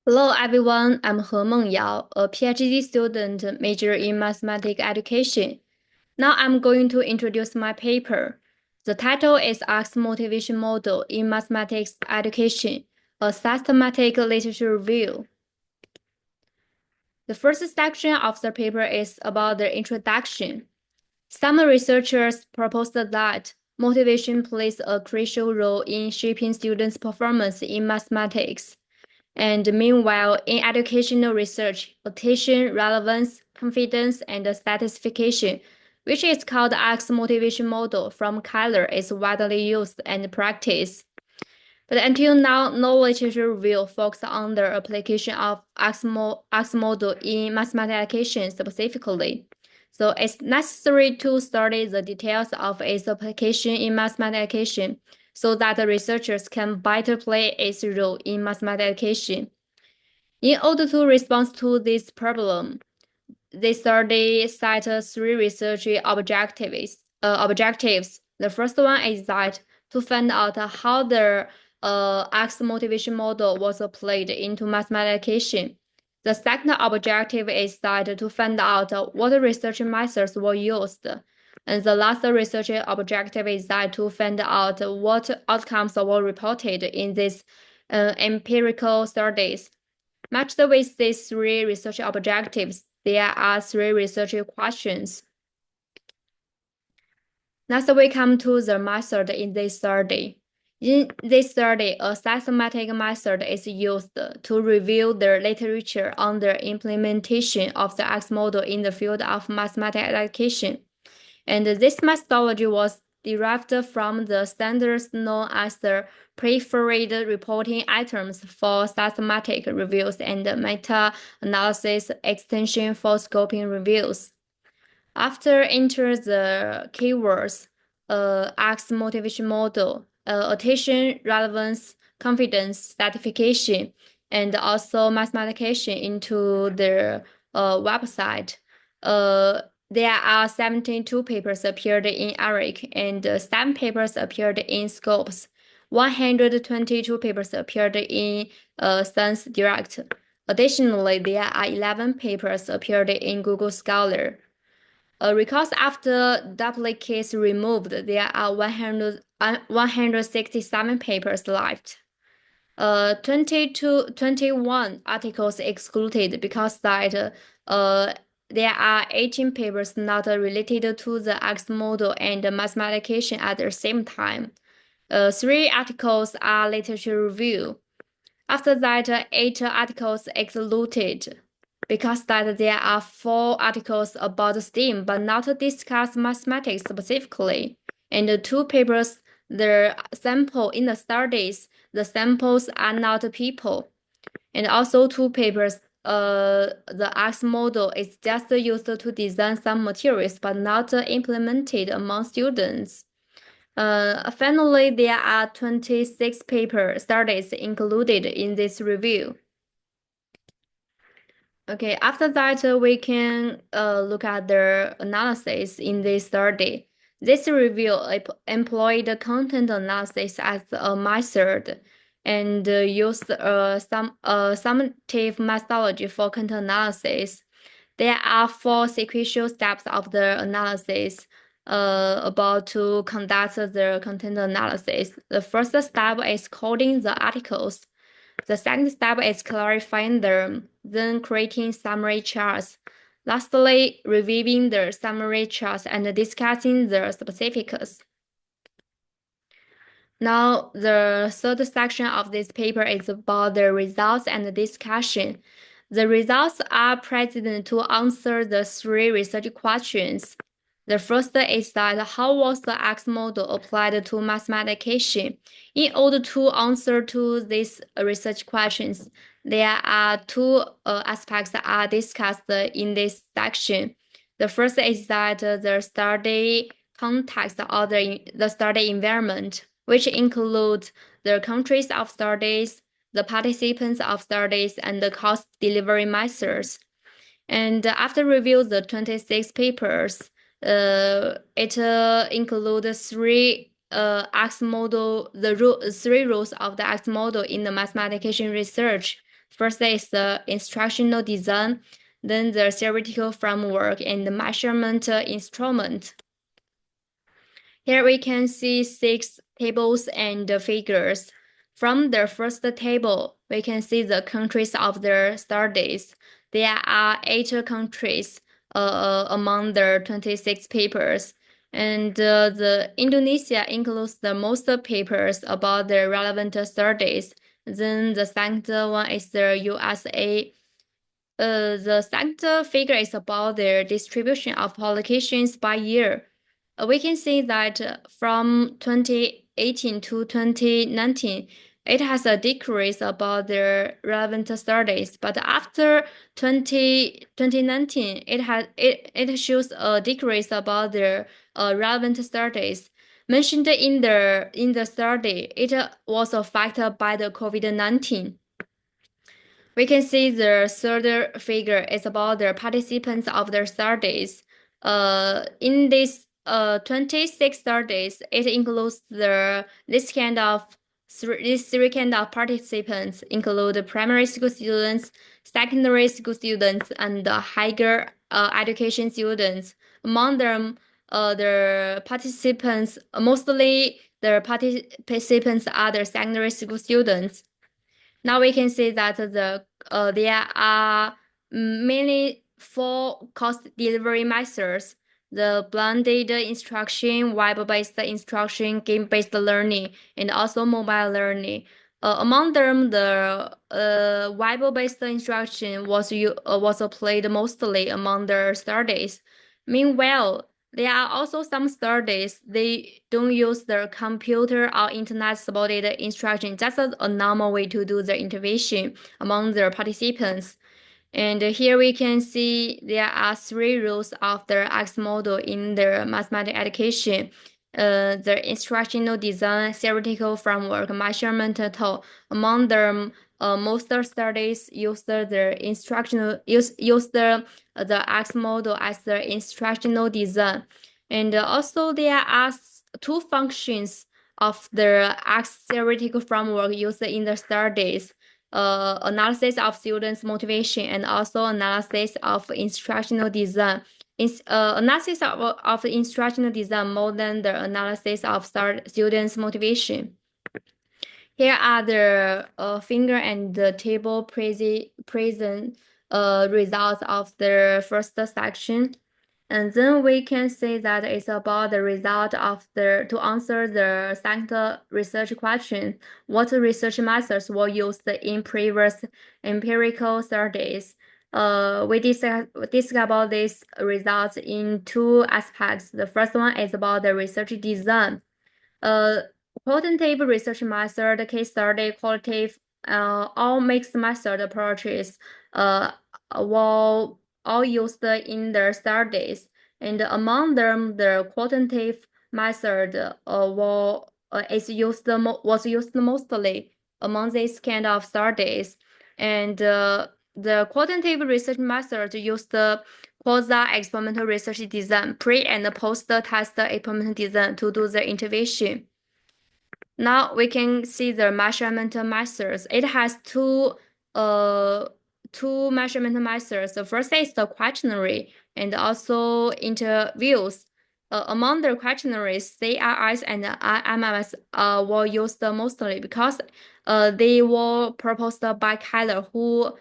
Hello everyone, I'm He MENGYAO, a PhD student major in mathematics education. Now I'm going to introduce my paper. The title is ARCS Motivation Model in Mathematics Education, a systematic literature review. The first section of the paper is about the introduction. Some researchers proposed that motivation plays a crucial role in shaping students' performance in mathematics. And meanwhile, in educational research, attention, relevance, confidence, and satisfaction, which is called ARCS motivation model from Keller, is widely used and practiced. But until now, no literature will focus on the application of ARCS model in mathematics education specifically. So it's necessary to study the details of its application in mathematics education so that the researchers can better play its role in mathematics education. In order to respond to this problem, the study set three research objectives. The first one is that to find out how the ARCS motivation model was applied into mathematics education. The second objective is that to find out what research methods were used. And the last research objective is that to find out what outcomes were reported in these empirical studies. Matched with these three research objectives, there are three research questions. Next, we come to the method in this study. In this study, a systematic method is used to review the literature on the implementation of the X model in the field of mathematics education. And this methodology was derived from the standards known as the preferred reporting items for systematic reviews and meta-analysis extension for scoping reviews. After enter the keywords, ARCS motivation model, attention, relevance, confidence, certification, and also mathematician into their website. There are 72 papers appeared in ARIC and 7 papers appeared in Scopes. 122 papers appeared in Science Direct. Additionally, there are 11 papers appeared in Google Scholar. Because after duplicates removed, there are 167 papers left. 21 articles excluded because that there are 18 papers not related to the X model and mathematician at the same time. 3 articles are literature review. After that, 8 articles excluded because that there are 4 articles about STEAM but not discuss mathematics specifically, and 2 papers the sample in the studies, the samples are not people, and also 2 papers the X model is just used to design some materials but not implemented among students. Finally, there are 26 paper studies included in this review. Okay, after that, we can look at the analysis in this study. This review employed content analysis as a method and used some summative methodology for content analysis. There are 4 sequential steps of the analysis about to conduct the content analysis. The first step is coding the articles. The second step is clarifying them, then creating summary charts. Lastly, reviewing the summary charts and discussing the specifics. Now, the third section of this paper is about the results and the discussion. The results are present to answer the 3 research questions. The first is that how was the X model applied to mathematician? In order to answer to these research questions, there are 2 aspects that are discussed in this section. The first is that the study context or the study environment, which includes the countries of studies, the participants of studies, and the cost delivery methods. And after review the 26 papers, it includes 3 X model, 3 rules of the X model in the mathematician research. First is the instructional design, then the theoretical framework and the measurement instrument. Here we can see 6 tables and figures. From the first table, we can see the countries of their studies. There are 8 countries among the 26 papers. And the Indonesia includes the most papers about the relevant studies. Then the second one is the USA. The second figure is about their distribution of publications by year. We can see that from 2018 to 2019, it has a decrease about their relevant studies, but after 2019, it shows a decrease about their relevant studies. Mentioned in the study, it was affected by the COVID-19. We can see the third figure is about the participants of the studies. In this 26 studies, it includes this three kind of participants include primary school students, secondary school students, and higher education students. Among them, the participants mostly the participants are the secondary school students. Now we can see that there are mainly 4 course delivery methods: the blended instruction, web-based instruction, game-based learning, and also mobile learning. Among them, the web-based instruction was applied mostly among the studies. Meanwhile, there are also some studies they don't use the computer or internet supported instruction. That's a normal way to do the intervention among the participants. And here we can see there are 3 rules of the ARCS model in the mathematics education. The instructional design, theoretical framework, measurement tool. Among them, most studies use the ARCS model as the instructional design. And also there are 2 functions of the ARCS theoretical framework used in the studies. Analysis of students' motivation and also analysis of instructional design. Analysis of instructional design more than the analysis of students' motivation. Here are the finger and the table present results of the first section. And then we can say that it's about the result of to answer the second research question. What research methods were used in previous empirical studies? We discuss about these results in 2 aspects. The first one is about the research design. Quantitative research method, case study, qualitative, all mixed method approaches were all used in the studies. And among them, the quantitative method was used mostly among these kind of studies. And the quantitative research method used the quasi-experimental research design, pre- and post-test experimental design to do the intervention. Now we can see the measurement methods. It has two measurement methods. The first is the questionnaire and also interviews. Among the questionnaires, CRS and IMMS were used mostly because they were proposed by Keller, who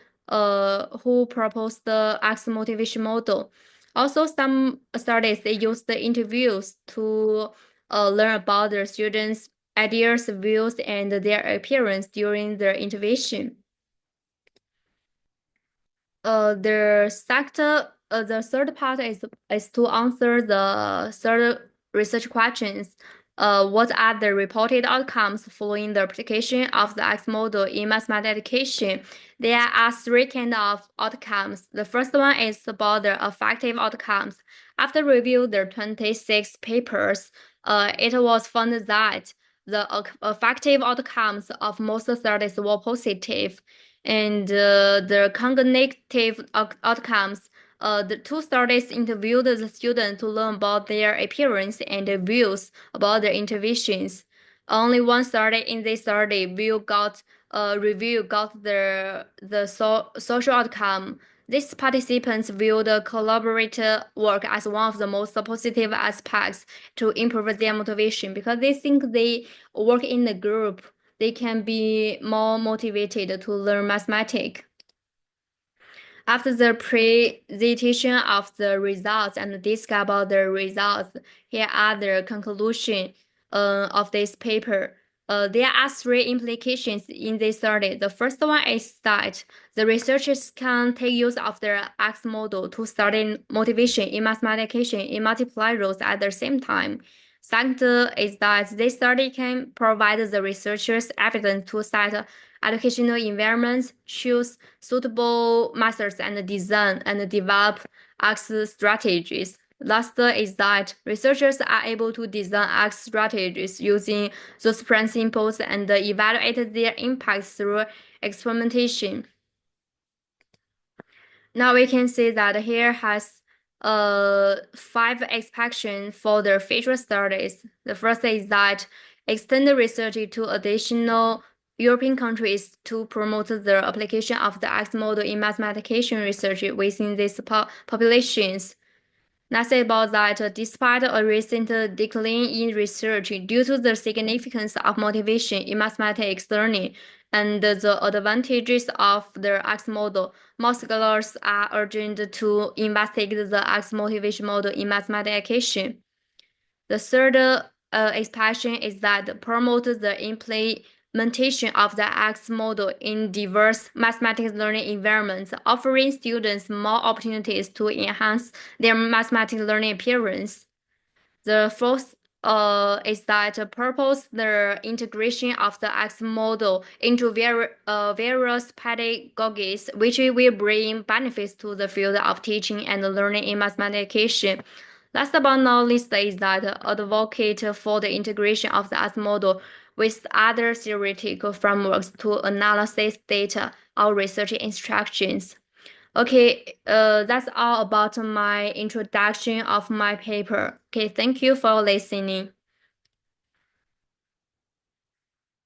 proposed the X motivation model. Also, some studies they use the interviews to learn about the students' ideas, views, and their appearance during their intervention. The third part is to answer the third research questions. What are the reported outcomes following the application of the X model in mathematics education? There are 3 kind of outcomes. The first one is about the affective outcomes. After review the 26 papers, it was found that the affective outcomes of most studies were positive. And the cognitive outcomes, the 2 studies interviewed the students to learn about their appearance and views about their interventions. Only 1 study in this study view got review got the social outcome. These participants view the collaborative work as one of the most positive aspects to improve their motivation because they think they work in the group. They can be more motivated to learn mathematics. After the presentation of the results and discuss about the results, here are the conclusion of this paper. There are three implications in this study. The first one is that the researchers can take use of their X model to study motivation in mathematician in multiple roles at the same time. Second is that this study can provide the researchers evidence to set educational environments, choose suitable methods and design and develop X strategies. Last is that researchers are able to design X strategies using those principles and evaluate their impact through experimentation. Now we can see that here has 5 expectations for the future studies. The first is that extend the research to additional European countries to promote the application of the X model in mathematician research within these populations. Next about that, despite a recent decline in research due to the significance of motivation in mathematics learning and the advantages of the X model, most scholars are urged to investigate the X motivation model in mathematics education. The third expansion is that promote the implementation of the X model in diverse mathematics learning environments, offering students more opportunities to enhance their mathematics learning appearance. The fourth is that propose the integration of the X model into various pedagogies, which will bring benefits to the field of teaching and learning in mathematics. Last but not least is that advocate for the integration of the X model with other theoretical frameworks to analyze data or research instructions. Okay, that's all about my introduction of my paper. Okay, thank you for listening.